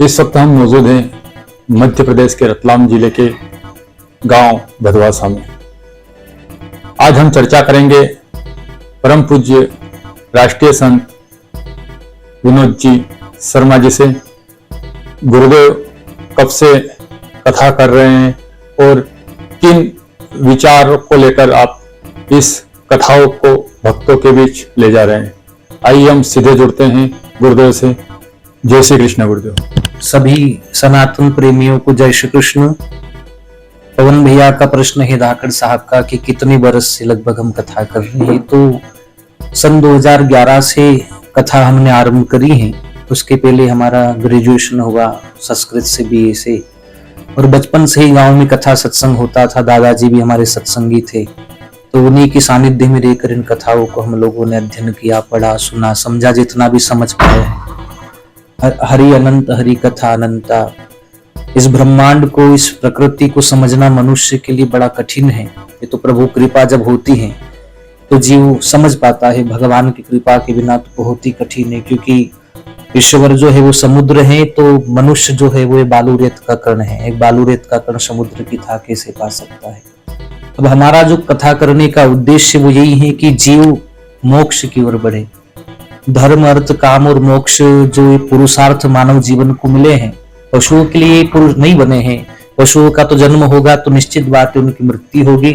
इस वक्त हम मौजूद हैं मध्य प्रदेश के रतलाम जिले के गांव भदवासा में। आज हम चर्चा करेंगे परम पूज्य राष्ट्रीय संत विनोद जी शर्मा जी से। गुरुदेव कब से कथा कर रहे हैं और किन विचार को लेकर आप इस कथाओं को भक्तों के बीच ले जा रहे हैं। आइए हम सीधे जुड़ते हैं गुरुदेव से। जय श्री कृष्ण गुरुदेव। सभी सनातन प्रेमियों को जय श्री कृष्ण। पवन भैया का प्रश्न है धाकड़ साहब का कि कितने बरस से लगभग हम कथा कर रहे हैं। तो सन 2011 से कथा हमने आरंभ करी है। उसके पहले हमारा ग्रेजुएशन हुआ संस्कृत से BA से, और बचपन से ही गांव में कथा सत्संग होता था। दादाजी भी हमारे सत्संगी थे, तो उन्हीं की सानिध्य में रहकर इन कथाओं को हम लोगों ने अध्ययन किया, पढ़ा, सुना, समझा जितना भी समझ पाए। हरि अनंत, हरि कथा अनंता। इस ब्रह्मांड को, इस प्रकृति को समझना मनुष्य के लिए बड़ा कठिन है। ये तो प्रभु कृपा जब होती है तो जीव समझ पाता है। भगवान की कृपा के बिना तो बहुत ही कठिन है, क्योंकि ईश्वर जो है वो समुद्र है, तो मनुष्य जो है वो एक बालू रेत का कण है। एक बालू रेत का कण समुद्र की था कैसे पा सकता है। अब हमारा जो कथा करने का उद्देश्य वो यही है कि जीव मोक्ष की ओर बढ़े। धर्म, अर्थ, काम और मोक्ष जो पुरुषार्थ मानव जीवन को मिले हैं, पशुओं के लिए पुरुष नहीं बने हैं। पशुओं का तो जन्म होगा तो निश्चित बात है उनकी मृत्यु होगी,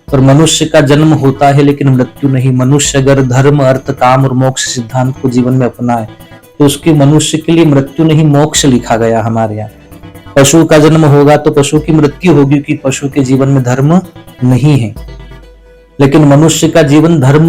और मनुष्य का जन्म होता है लेकिन मृत्यु नहीं। मनुष्य अगर धर्म, अर्थ, काम और मोक्ष सिद्धांत को जीवन में अपनाए तो उसके मनुष्य के लिए मृत्यु नहीं मोक्ष लिखा गया हमारे यहाँ। पशु का जन्म होगा तो पशु की मृत्यु होगी, क्योंकि पशु के जीवन में धर्म नहीं है। लेकिन मनुष्य का जीवन धर्म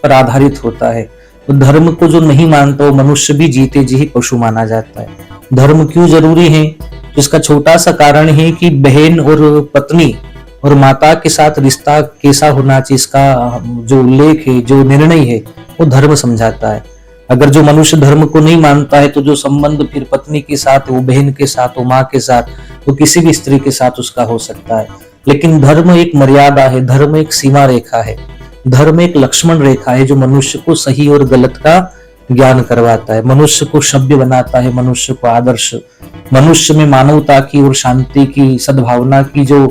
पर आधारित होता है। तो धर्म को जो नहीं मानता वो मनुष्य भी जीते जी ही पशु माना जाता है। धर्म क्यों जरूरी है? तो इसका छोटा सा कारण है कि बहन और पत्नी और माता के साथ रिश्ता कैसा होना चाहिए, इसका जो उल्लेख है, जो निर्णय है, वो धर्म समझाता है। अगर जो मनुष्य धर्म को नहीं मानता है तो जो संबंध फिर पत्नी के साथ, वो बहन के साथ, वो माँ के साथ, वो किसी भी स्त्री के साथ उसका हो सकता है। लेकिन धर्म एक मर्यादा है, धर्म एक सीमा रेखा है, धर्म एक लक्ष्मण रेखा है जो मनुष्य को सही और गलत का ज्ञान करवाता है, मनुष्य को सभ्य बनाता है, मनुष्य को आदर्श, मनुष्य में मानवता की और शांति की, सद्भावना की जो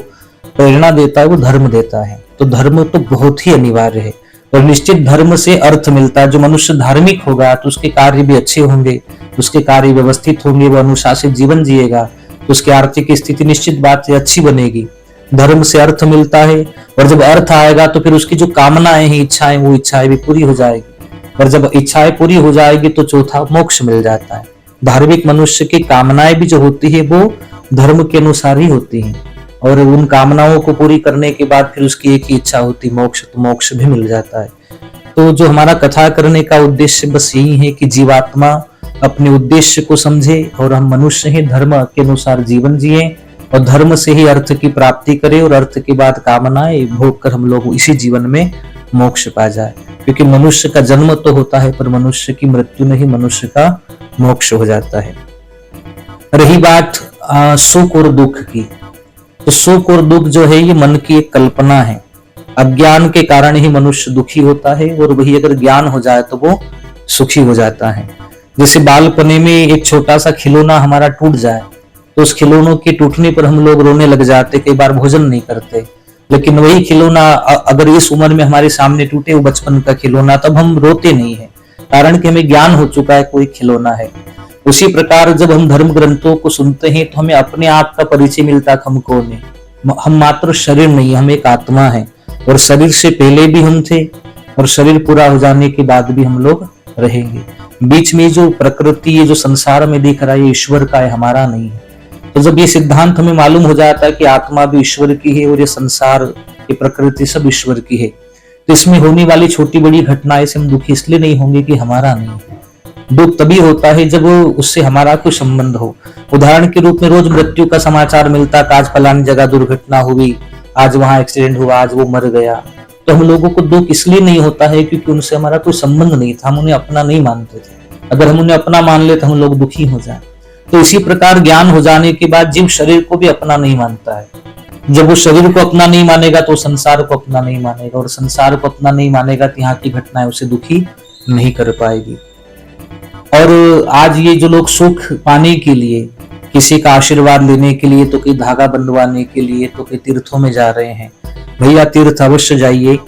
प्रेरणा देता है वो धर्म देता है। तो धर्म तो बहुत ही अनिवार्य है, और निश्चित धर्म से अर्थ मिलता है। जो मनुष्य धार्मिक होगा तो उसके कार्य भी अच्छे होंगे, उसके कार्य व्यवस्थित होंगे, वो अनुशासित जीवन जिएगा तो उसकी आर्थिक स्थिति निश्चित बात है अच्छी बनेगी। धर्म से अर्थ मिलता है, और जब अर्थ आएगा तो फिर उसकी जो कामनाएं हैं, इच्छाएं, वो इच्छाएं भी पूरी हो जाएगी। और जब इच्छाएं पूरी हो जाएगी तो चौथा मोक्ष मिल जाता है। धार्मिक मनुष्य की कामनाएं भी जो होती है वो धर्म के अनुसार ही होती हैं, और उन कामनाओं को पूरी करने के बाद फिर उसकी एक ही इच्छा होती मोक्ष, तो मोक्ष भी मिल जाता है। तो जो हमारा कथा करने का उद्देश्य बस यही है कि जीवात्मा अपने उद्देश्य को समझे, और हम मनुष्य हैं, धर्म के अनुसार जीवन जिए, और धर्म से ही अर्थ की प्राप्ति करें, और अर्थ के बाद कामनाएं भोग कर हम लोग इसी जीवन में मोक्ष पा जाए। क्योंकि मनुष्य का जन्म तो होता है पर मनुष्य की मृत्यु नहीं, मनुष्य का मोक्ष हो जाता है। रही बात सुख और दुख की, तो सुख और दुख जो है ये मन की एक कल्पना है। अज्ञान के कारण ही मनुष्य दुखी होता है, और वही अगर ज्ञान हो जाए तो वो सुखी हो जाता है। जैसे बालपने में एक छोटा सा खिलौना हमारा टूट जाए तो उस खिलौनों के टूटने पर हम लोग रोने लग जाते, कई बार भोजन नहीं करते। लेकिन वही खिलौना अगर इस उम्र में हमारे सामने टूटे, वो बचपन का खिलौना, तब हम रोते नहीं है, कारण कि हमें ज्ञान हो चुका है कोई खिलौना है। उसी प्रकार जब हम धर्म ग्रंथों को सुनते हैं तो हमें अपने आप का परिचय मिलता है, हम कौन है। हम मात्र शरीर नहीं, हम एक आत्मा है, और शरीर से पहले भी हम थे, और शरीर पूरा हो जाने के बाद भी हम लोग रहेंगे। बीच में जो प्रकृति, ये जो संसार में दिख रहा है, ये ईश्वर का है, हमारा नहीं है। तो जब ये सिद्धांत हमें मालूम हो जाता है कि आत्मा भी ईश्वर की है और ये संसार, ये प्रकृति सब ईश्वर की है, तो इसमें होने वाली छोटी बड़ी घटनाएं से हम दुखी इसलिए नहीं होंगे कि हमारा नहीं है। दुख तभी होता है जब उससे हमारा कोई संबंध हो। उदाहरण के रूप में रोज मृत्यु का समाचार मिलता है, आज फलानी जगह दुर्घटना हुई, आज वहां एक्सीडेंट हुआ, आज वो मर गया, तो हम लोगों को दुख इसलिए नहीं होता है क्योंकि उनसे हमारा कोई संबंध नहीं था, हम उन्हें अपना नहीं मानते थे। अगर हम उन्हें अपना मान ले तो हम लोग दुखी हो जाए। तो इसी प्रकार ज्ञान हो जाने के बाद जीव शरीर को भी अपना नहीं मानता है। जब वो शरीर को अपना नहीं मानेगा तो संसार को अपना नहीं मानेगा, और संसार को अपना नहीं मानेगा तो यहाँ की घटनाएं उसे दुखी नहीं कर पाएगी। और आज ये जो लोग सुख पाने के लिए किसी का आशीर्वाद लेने के लिए, तो कोई धागा बंधवाने के लिए, तो कोई तीर्थों में जा रहे हैं। भैया तीर्थ अवश्य जाइए,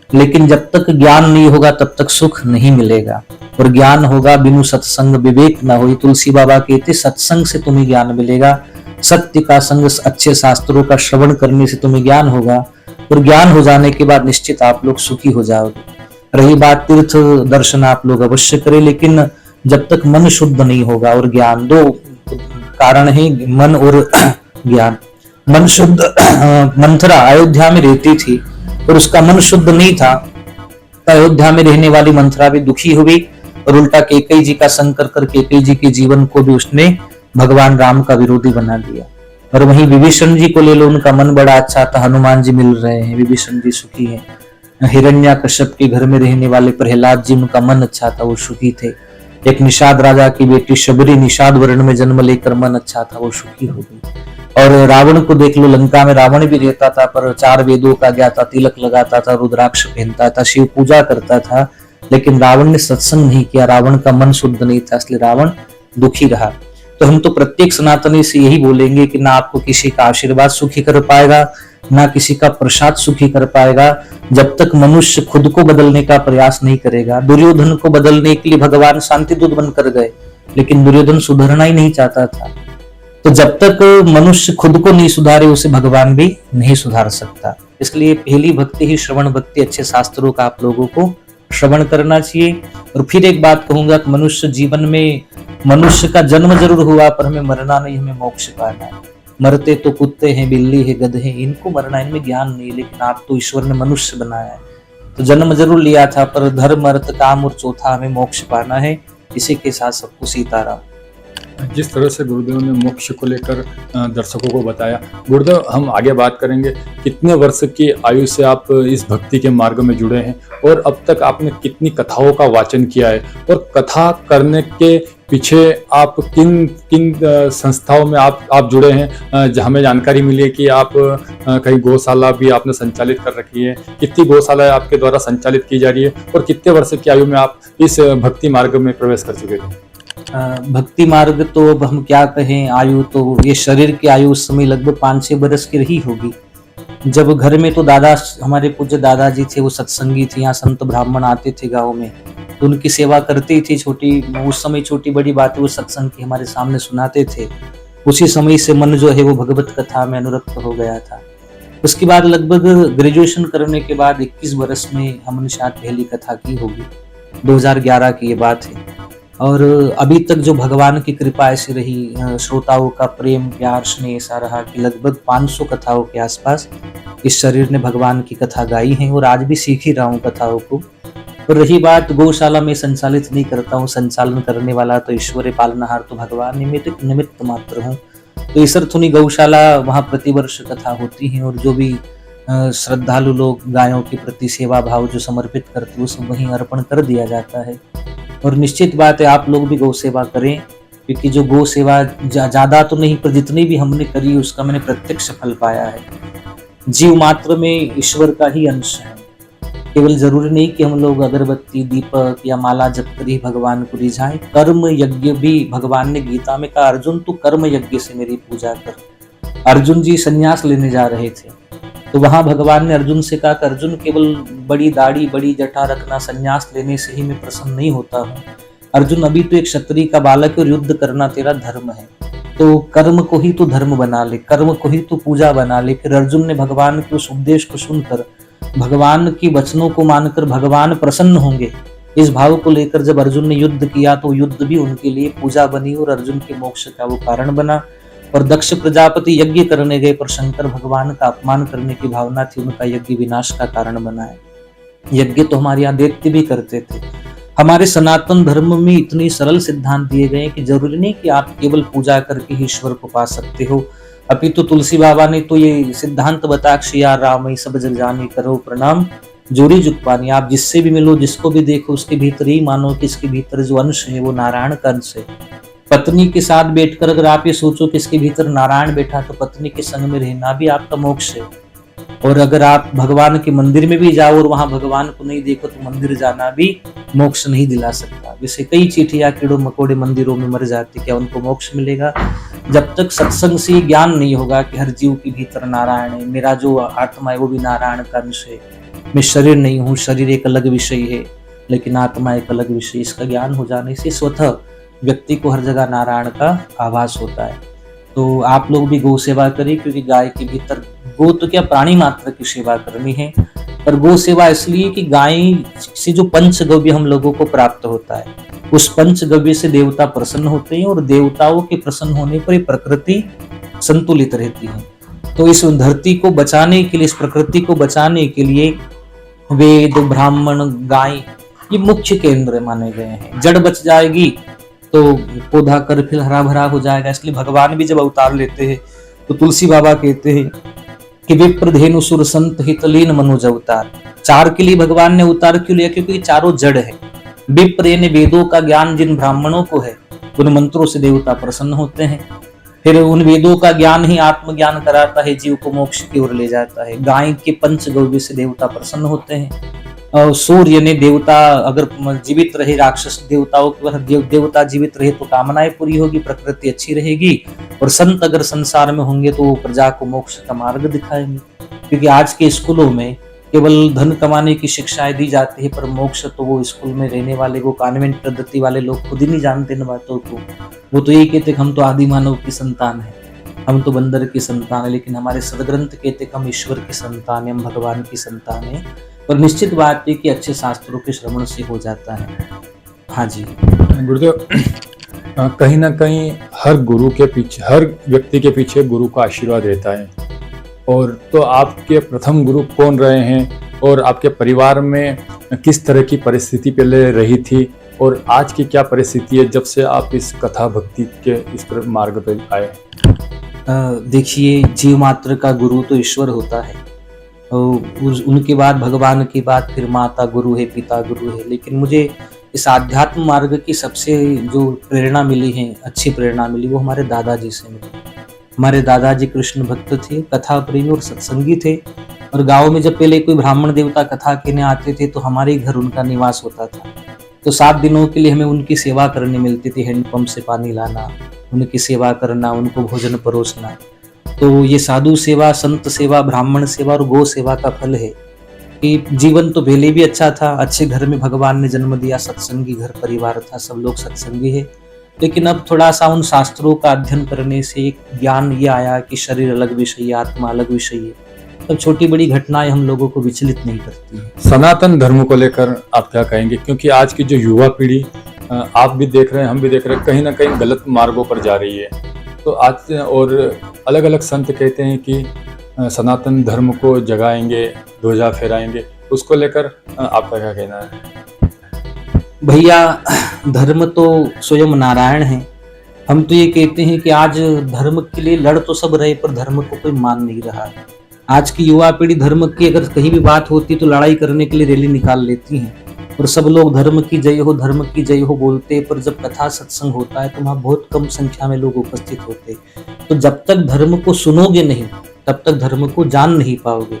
लेकिन जब तक ज्ञान नहीं होगा तब तक सुख नहीं मिलेगा। और ज्ञान होगा बिनु सत्संग विवेक न होई। तुलसी बाबा कहते सत्संग से तुम्हें ज्ञान मिलेगा, सत्य का संग, अच्छे शास्त्रों का श्रवण करने से तुम्हें ज्ञान होगा, और ज्ञान हो जाने के बाद निश्चित आप लोग सुखी हो जाओगे। रही बात तीर्थ दर्शन, आप लोग अवश्य करें, लेकिन जब तक मन शुद्ध नहीं होगा, और ज्ञान, दो कारण है, मन और ज्ञान। मन शुद्ध, मंथरा अयोध्या में रहती थी और उसका मन शुद्ध नहीं था, तो अयोध्या में रहने वाली मंथरा भी दुखी हुई, और उल्टा कैकेयी जी का संग कर कैकेयी जी के जीवन को भी उसने भगवान राम का विरोधी बना दिया। और वहीं विभीषण जी को ले लो, उनका मन बड़ा अच्छा था, हनुमान जी मिल रहे हैं, विभीषण जी सुखी हैं। हिरण्याकश्यप के घर में रहने वाले प्रहलाद जी, उनका मन अच्छा था, वो सुखी थे। एक निषाद राजा की बेटी शबरी निषाद वर्ण में जन्म लेकर मन अच्छा था, वो सुखी हो गई। और रावण को देख लो, लंका में रावण भी रहता था, पर 4 वेदों का ज्ञाता, तिलक लगाता था, रुद्राक्ष पहनता था, शिव पूजा करता था, लेकिन रावण ने सत्संग नहीं किया, रावण का मन शुद्ध नहीं था, इसलिए रावण दुखी रहा। तो हम तो प्रत्येक सनातनी से यही बोलेंगे कि ना आपको किसी का आशीर्वाद सुखी कर पाएगा, ना किसी का प्रसाद सुखी कर पाएगा, जब तक मनुष्य खुद को बदलने का प्रयास नहीं करेगा। दुर्योधन को बदलने के लिए भगवान शांति दूत बनकर गए, लेकिन दुर्योधन सुधरना ही नहीं चाहता था। तो जब तक मनुष्य खुद को नहीं सुधारे, उसे भगवान भी नहीं सुधार सकता। इसलिए पहली भक्ति ही श्रवण भक्ति, अच्छे शास्त्रों का आप लोगों को श्रवण करना चाहिए। और फिर एक बात कहूंगा कि मनुष्य जीवन में, मनुष्य का जन्म जरूर हुआ, पर हमें मरना नहीं, हमें मोक्ष पाना है। मरते तो कुत्ते हैं, बिल्ली है, गधे हैं, इनको मरना, इनमें ज्ञान नहीं, लेकिन आप तो ईश्वर ने मनुष्य बनाया है, तो जन्म जरूर लिया था, पर धर्म, अर्थ, काम और चौथा हमें मोक्ष पाना है। इसी के साथ सबको सीताराम। जिस तरह से गुरुदेव ने मोक्ष को लेकर दर्शकों को बताया, गुरुदेव हम आगे बात करेंगे। कितने वर्ष की आयु से आप इस भक्ति के मार्ग में जुड़े हैं, और अब तक आपने कितनी कथाओं का वाचन किया है, और कथा करने के पीछे आप किन किन संस्थाओं में आप जुड़े हैं? हमें जानकारी मिली है कि आप कहीं गौशाला भी आपने संचालित कर रखी है। कितनी गौशालाएं आपके द्वारा संचालित की जा रही है, और कितने वर्ष की आयु में आप इस भक्ति मार्ग में प्रवेश कर चुके थे? भक्ति मार्ग तो अब हम क्या कहें, आयु तो ये शरीर की आयु उस समय लगभग 5-6 बरस की रही होगी। जब घर में तो दादा, हमारे पूज्य दादाजी थे, वो सत्संगी थे, यहाँ संत ब्राह्मण आते थे गाँव में, तो उनकी सेवा करती थी। छोटी उस समय छोटी बड़ी बातें वो सत्संग की हमारे सामने सुनाते थे। उसी समय से मन जो है वो भगवत कथा में अनुरक्त हो गया था। उसके बाद लगभग ग्रेजुएशन करने के बाद 21 बरस में हमने शायद पहली कथा की होगी, 2011 की ये बात है। और अभी तक जो भगवान की कृपा ऐसी रही, श्रोताओं का प्रेम, प्यार, स्नेह ऐसा रहा कि लगभग 500 कथाओं के आसपास इस शरीर ने भगवान की कथा गाई है, और आज भी सीख ही रहा हूँ कथाओं को। और रही बात गौशाला में संचालित नहीं करता हूँ, संचालन करने वाला तो ईश्वर है, पालनहार तो भगवान है, मैं तो एक निमित्त मात्र हूँ। तो इस अर्थुनी गौशाला, वहाँ प्रतिवर्ष कथा होती है, और जो भी श्रद्धालु लोग गायों के प्रति सेवा भाव जो समर्पित करते हैं, वो सब वहीं अर्पण कर दिया जाता है। और निश्चित बात है आप लोग भी गौ सेवा करें, क्योंकि जो गौ सेवा ज्यादा तो नहीं, पर जितनी भी हमने करी उसका मैंने प्रत्यक्ष फल पाया है। जीव मात्र में ईश्वर का ही अंश है। केवल जरूरी नहीं कि हम लोग अगरबत्ती, दीपक या माला जप कर ही भगवान को रिझाएं। कर्म यज्ञ भी भगवान ने गीता में कहा, अर्जुन तू कर्म यज्ञ से मेरी पूजा कर। अर्जुन जी संन्यास लेने जा रहे थे, तो वहां भगवान ने अर्जुन से कहा कि अर्जुन, केवल बड़ी दाढ़ी, बड़ी जटा रखना, संन्यास लेने से ही मैं प्रसन्न नहीं होता हूँ। अर्जुन, अभी तो एक क्षत्रिय का बालक और युद्ध करना तेरा धर्म है, तो कर्म को ही तो धर्म बना ले, कर्म को ही तो पूजा बना ले। फिर अर्जुन ने भगवान के उस उपदेश को सुनकर, भगवान की वचनों को मानकर भगवान प्रसन्न होंगे, इस भाव को लेकर जब अर्जुन ने युद्ध किया, तो युद्ध भी उनके लिए पूजा बनी और अर्जुन के मोक्ष का वो कारण बना। और दक्ष प्रजापति यज्ञ करने गए, पर शंकर भगवान का अपमान करने की भावना थी, उनका यज्ञ विनाश का कारण बना है। यज्ञ तो हमारे यहाँ दैत्य भी करते थे। हमारे सनातन धर्म में इतने सरल सिद्धांत दिए गए कि जरूरी नहीं कि आप केवल पूजा करके ही ईश्वर को पा सकते हो। अभी तो तुलसी बाबा ने तो ये सिद्धांत बताया, श्रिया राम सब जग जाने करो प्रणाम, जोड़ी जुग पानी। आप जिससे भी मिलो, जिसको भी देखो, उसके भीतर ही मानो कि इसके भीतर जो अंश है वो नारायण का अंश है। पत्नी के साथ बैठकर अगर आप ये सोचो कि इसके भीतर नारायण बैठा, तो पत्नी के संग में रहना भी आपका मोक्ष है। और अगर आप भगवान के मंदिर में भी जाओ और वहां भगवान को नहीं देखो, तो मंदिर जाना भी मोक्ष नहीं दिला सकता। जैसे कई चींटियां कीड़ों मकोड़े मंदिरों में मर जाती, क्या उनको मोक्ष मिलेगा? जब तक सत्संग से ज्ञान नहीं होगा कि हर जीव के भीतर नारायण है, मेरा जो आत्मा है वो भी नारायण का अंश है, मैं शरीर नहीं हूँ, शरीर एक अलग विषय है लेकिन आत्मा एक अलग विषय, इसका ज्ञान हो जाने से स्वतः व्यक्ति को हर जगह नारायण का आभास होता है। तो आप लोग भी गौ सेवा करें, क्योंकि गाय के भीतर, गौ तो क्या प्राणी मात्र की सेवा करनी है, पर गौ सेवा इसलिए कि गाय से जो पंचगव्य हम लोगों को प्राप्त होता है, उस पंचगव्य से देवता प्रसन्न होते हैं और देवताओं के प्रसन्न होने पर प्रकृति संतुलित रहती है। तो इस धरती को बचाने के लिए, इस प्रकृति को बचाने के लिए वेद, ब्राह्मण, गाय ये मुख्य केंद्र माने गए हैं। जड़ बच जाएगी तो पौधा कर फिर हरा भरा हो जाएगा। इसलिए भगवान भी जब अवतार लेते हैं तो तुलसी बाबा कहते हैं कि विप्रधेनु सुर संत हितलीन मनुज अवतार। चार के लिए भगवान ने अवतार क्यों लिया? क्योंकि चारों जड़ है। विप्र यानी वेदों का ज्ञान जिन ब्राह्मणों को है, उन मंत्रों से देवता प्रसन्न होते हैं। फिर उन वेदों का ज्ञान ही आत्मज्ञान कराता है, जीव को मोक्ष की ओर ले जाता है। गाय के पंचगव्य से देवता प्रसन्न होते हैं। और सूर्य ने देवता अगर जीवित रहे, राक्षस देवताओं के देवता जीवित रहे तो कामनाएं पूरी होगी, प्रकृति अच्छी रहेगी। और संत अगर संसार में होंगे तो वो प्रजा को मोक्ष का मार्ग दिखाएंगे। क्योंकि आज के स्कूलों में केवल धन कमाने की शिक्षाएं दी जाती है, पर मोक्ष तो वो स्कूल में रहने वाले, वो कॉन्वेंट पद्धति वाले लोग खुद ही नहीं जानते इन बातों को। वो तो यही कहते हम तो आदि मानव की संतान है, हम तो बंदर की संतान है, लेकिन हमारे सदग्रंथ कहते हम ईश्वर की संतान है, हम भगवान की संतान है। पर निश्चित बात है कि अच्छे शास्त्रों के श्रवण से हो जाता है। हाँ जी गुरुदेव, कहीं ना कहीं हर गुरु के पीछे, हर व्यक्ति के पीछे गुरु का आशीर्वाद रहता है। और तो आपके प्रथम गुरु कौन रहे हैं और आपके परिवार में किस तरह की परिस्थिति पहले रही थी और आज की क्या परिस्थिति है जब से आप इस कथा भक्ति के इस मार्ग पर आए? देखिए, जीव मात्र का गुरु तो ईश्वर होता है, उनके बाद भगवान के बाद फिर माता गुरु है, पिता गुरु है। लेकिन मुझे इस आध्यात्म मार्ग की सबसे जो प्रेरणा मिली है, अच्छी प्रेरणा मिली, वो हमारे दादाजी से मिली। हमारे दादाजी कृष्ण भक्त थे, कथा प्रेमी और सत्संगी थे। और गांव में जब पहले कोई ब्राह्मण देवता कथा कहने आते थे तो हमारे घर उनका निवास होता था। तो 7 दिनों के लिए हमें उनकी सेवा करनी मिलती थी, हैंडपंप से पानी लाना, उनकी सेवा करना, उनको भोजन परोसना। तो ये साधु सेवा, संत सेवा, ब्राह्मण सेवा और गौ सेवा का फल है कि जीवन तो पहले भी अच्छा था, अच्छे घर में भगवान ने जन्म दिया, सत्संगी घर परिवार था, सब लोग सत्संगी है। लेकिन अब थोड़ा सा उन शास्त्रों का अध्ययन करने से एक ज्ञान ये आया कि शरीर अलग विषय है, आत्मा अलग विषय है। तब छोटी बड़ी घटनाएं हम लोगों को विचलित नहीं करती है। सनातन धर्म को लेकर आप क्या कहेंगे? क्योंकि आज की जो युवा पीढ़ी, आप भी देख रहे हैं, हम भी देख रहे हैं, कहीं ना कहीं गलत मार्गों पर जा रही है। तो आज और अलग अलग संत कहते हैं कि सनातन धर्म को जगाएंगे, ध्वजा फहराएंगे, उसको लेकर आपका क्या कहना है? भैया, धर्म तो स्वयं नारायण है। हम तो ये कहते हैं कि आज धर्म के लिए लड़ तो सब रहे, पर धर्म को कोई मान नहीं रहा। आज की युवा पीढ़ी धर्म की अगर कहीं भी बात होती तो लड़ाई करने के लिए रैली निकाल लेती है, और सब लोग धर्म की जय हो, धर्म की जय हो बोलते हैं। पर जब कथा सत्संग होता है तो वहाँ बहुत कम संख्या में लोग उपस्थित होते। तो जब तक धर्म को सुनोगे नहीं तब तक धर्म को जान नहीं पाओगे,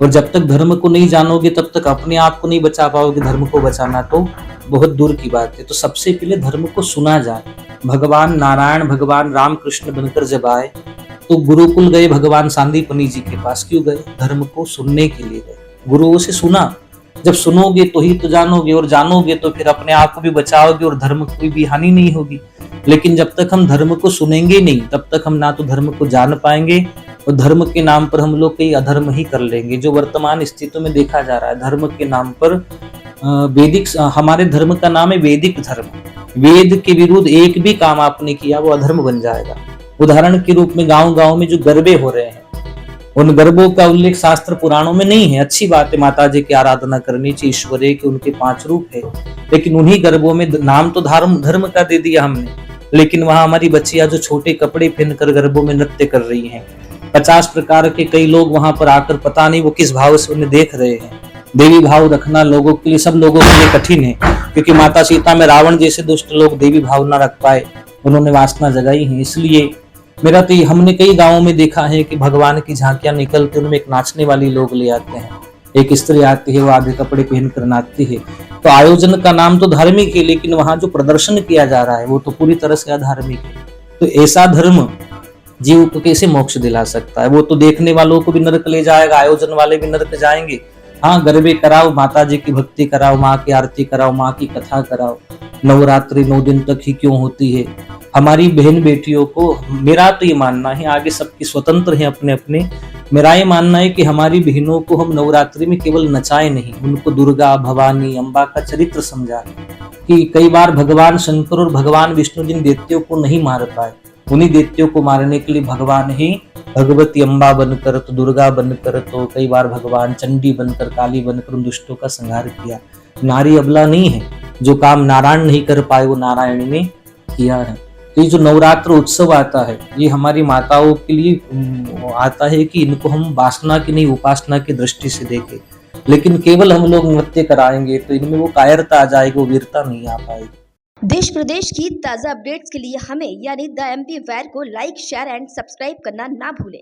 और जब तक धर्म को नहीं जानोगे तब तक अपने आप को नहीं बचा पाओगे। धर्म को बचाना तो बहुत दूर की बात है। तो सबसे पहले धर्म को सुना जाए। भगवान नारायण, भगवान राम कृष्ण बनकर जब आए तो गुरुकुल गए, भगवान सांदीपनी जी के पास क्यों गए? धर्म को सुनने के लिए गए, गुरुओं से सुना। जब सुनोगे तो ही तो जानोगे, और जानोगे तो फिर अपने आप को भी बचाओगे और धर्म की भी हानि नहीं होगी। लेकिन जब तक हम धर्म को सुनेंगे नहीं तब तक हम ना तो धर्म को जान पाएंगे, और धर्म के नाम पर हम लोग कई अधर्म ही कर लेंगे, जो वर्तमान स्थिति में देखा जा रहा है। धर्म के नाम पर वैदिक, हमारे धर्म का नाम है वैदिक धर्म। वेद के विरुद्ध एक भी काम आपने किया वो अधर्म बन जाएगा। उदाहरण के रूप में गांव गांव में जो गरबे हो रहे हैं, उन गरबों का उल्लेख शास्त्र पुराणों में नहीं है। अच्छी बात है, माता जी की आराधना करनी चाहिए, ईश्वर है कि उनके 5 रूप है। लेकिन उन्हीं गरबों में नाम तो धर्म का दे दिया हमने, लेकिन वहां हमारी बच्चियां जो छोटे कपड़े पहनकर गरबों में नृत्य कर रही हैं, 50 प्रकार के कई लोग वहां पर आकर पता नहीं वो किस भाव से उन्हें देख रहे हैं। देवी भाव रखना लोगों के लिए, सब लोगों के लिए कठिन है, क्योंकि माता सीता में रावण जैसे दुष्ट लोग देवी भाव न रख पाए, उन्होंने वासना जगाई है। इसलिए मेरा तो हमने कई गांवों में देखा है कि भगवान की झांकियां निकलती, उनमें एक नाचने वाली लोग ले आते हैं, एक स्त्री आती है, वो आधे कपड़े पहनकर नाचती है। तो आयोजन का नाम तो धार्मिक है, लेकिन वहां जो प्रदर्शन किया जा रहा है वो तो पूरी तरह से अधार्मिक है। तो ऐसा धर्म जीव को कैसे मोक्ष दिला सकता है? वो तो देखने वालों को भी नरक ले जाएगा, आयोजन वाले भी नरक जाएंगे। हाँ, गरबे कराओ, माता जी की भक्ति कराओ, माँ की आरती कराओ, माँ की कथा कराओ। नवरात्रि 9 दिन तक ही क्यों होती है? हमारी बहन बेटियों को, मेरा तो ये मानना है, आगे सबकी स्वतंत्र है अपने अपने, मेरा ये मानना है कि हमारी बहनों को हम नवरात्रि में केवल नचाए नहीं, उनको दुर्गा, भवानी, अम्बा का चरित्र समझा। कि कई बार भगवान शंकर और भगवान विष्णु जिन दैत्यों को नहीं मार पाए, उन्हीं दैत्यों को मारने के लिए भगवान ही भगवती अम्बा बनकर, तो दुर्गा बनकर, तो कई बार भगवान चंडी बनकर, काली बनकर उन दुष्टों का संहार किया। नारी अबला नहीं है, जो काम नारायण नहीं कर पाए वो नारायण ने किया है। तो ये जो नवरात्र उत्सव आता है, ये हमारी माताओं के लिए आता है कि इनको हम वासना की नहीं, उपासना की दृष्टि से देखें। लेकिन केवल हम लोग नृत्य कराएंगे तो इनमें वो कायरता आ जाएगी, वो वीरता नहीं आ पाएगी। देश प्रदेश की ताज़ा अपडेट्स के लिए हमें यानी द MP वायर को लाइक, शेयर एंड सब्सक्राइब करना ना भूलें।